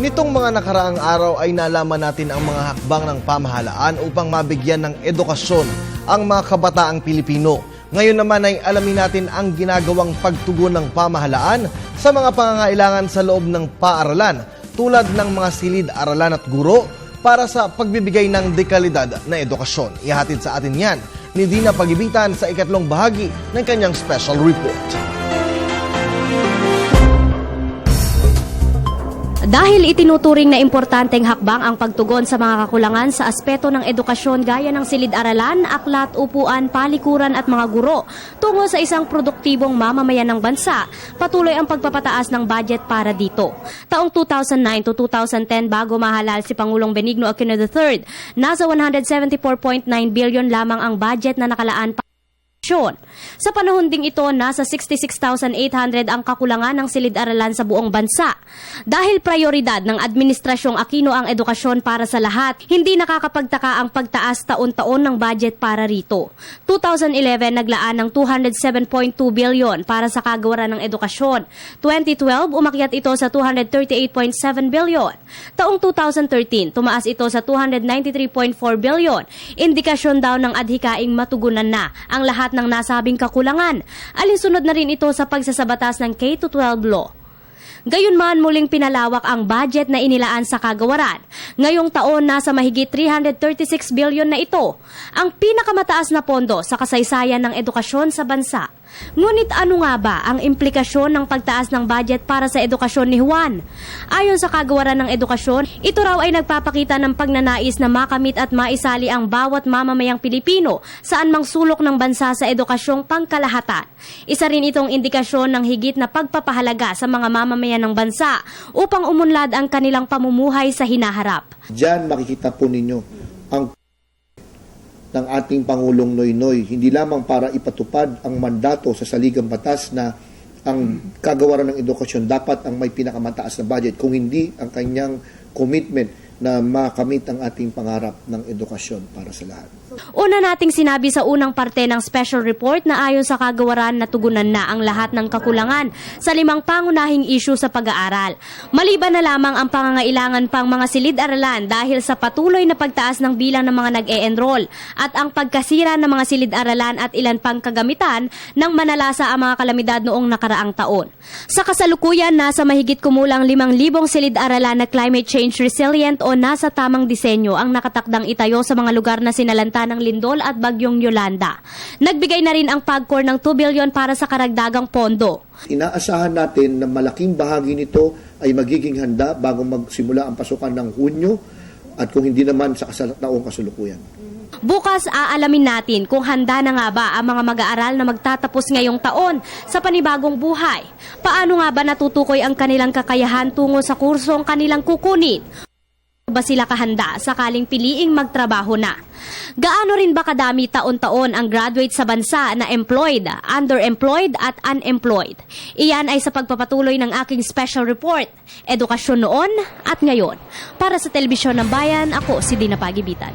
Nitong mga nakaraang araw ay nalaman natin ang mga hakbang ng pamahalaan upang mabigyan ng edukasyon ang mga kabataang Pilipino. Ngayon naman ay alamin natin ang ginagawang pagtugon ng pamahalaan sa mga pangangailangan sa loob ng paaralan tulad ng mga silid-aralan at guro para sa pagbibigay ng dekalidad na edukasyon. Ihatid sa atin yan ni Dina Pagibitan sa ikatlong bahagi ng kanyang special report. Dahil itinuturing na importanteng hakbang ang pagtugon sa mga kakulangan sa aspeto ng edukasyon gaya ng silid-aralan, aklat, upuan, palikuran at mga guro tungo sa isang produktibong mamamayan ng bansa, patuloy ang pagpapataas ng budget para dito. Taong 2009 to 2010 bago mahalal si Pangulong Benigno Aquino III, nasa 174.9 billion lamang ang budget na nakalaan para sa panahon ding ito, nasa 66,800 ang kakulangan ng silid-aralan sa buong bansa. Dahil prioridad ng Administrasyong Aquino ang edukasyon para sa lahat, hindi nakakapagtaka ang pagtaas taon-taon ng budget para rito. 2011, naglaan ng 207.2 billion para sa kagawaran ng edukasyon. 2012, umakyat ito sa 238.7 billion. Taong 2013, tumaas ito sa 293.4 billion. Indikasyon daw ng adhikaing matugunan na ang lahat ng nasabing kakulangan. Alinsunod na rin ito sa pagsasabatas ng K-12 law. Gayunman, muling pinalawak ang budget na inilaan sa kagawaran. Ngayong taon, nasa mahigit 336 billion na ito, ang pinakamataas na pondo sa kasaysayan ng edukasyon sa bansa. Ngunit ano nga ba ang implikasyon ng pagtaas ng budget para sa edukasyon ni Juan? Ayon sa kagawaran ng edukasyon, ito raw ay nagpapakita ng pagnanais na makamit at maisali ang bawat mamamayang Pilipino saan mang sulok ng bansa sa edukasyong pangkalahatan. Isa rin itong indikasyon ng higit na pagpapahalaga sa mga mamamayan ng bansa upang umunlad ang kanilang pamumuhay sa hinaharap. Diyan makikita po ninyo ang ng ating Pangulong Noynoy, hindi lamang para ipatupad ang mandato sa saligang batas na ang kagawaran ng edukasyon dapat ang may pinakamataas na budget, kung hindi ang kanyang commitment na makamit ang ating pangarap ng edukasyon para sa lahat. Una nating sinabi sa unang parte ng special report na ayon sa kagawaran natugunan na ang lahat ng kakulangan sa 5 pangunahing issue sa pag-aaral. Maliban na lamang ang pangangailangan pang mga silid-aralan dahil sa patuloy na pagtaas ng bilang ng mga nag-e-enroll at ang pagkasira ng mga silid-aralan at ilan pang kagamitan ng manalasa ang mga kalamidad noong nakaraang taon. Sa kasalukuyan, nasa mahigit kumulang 5,000 silid-aralan na climate change resilient o nasa tamang disenyo ang nakatakdang itayo sa mga lugar na sinalanta ng lindol at bagyong Yolanda. Nagbigay na rin ang PAGCOR ng 2 billion para sa karagdagang pondo. Inaasahan natin na malaking bahagi nito ay magiging handa bago magsimula ang pasukan ng Hunyo at kung hindi naman sa taong kasulukuyan. Bukas aalamin natin kung handa na nga ba ang mga mag-aaral na magtatapos ngayong taon sa panibagong buhay. Paano nga ba natutukoy ang kanilang kakayahan tungo sa kursong kanilang kukunin? Ba sila kahanda sakaling piliing magtrabaho na? Gaano rin ba kadami taon-taon ang graduate sa bansa na employed, underemployed at unemployed? Iyan ay sa pagpapatuloy ng aking special report, Edukasyon Noon at Ngayon. Para sa Telebisyon ng Bayan, ako si Dina Pagibitan.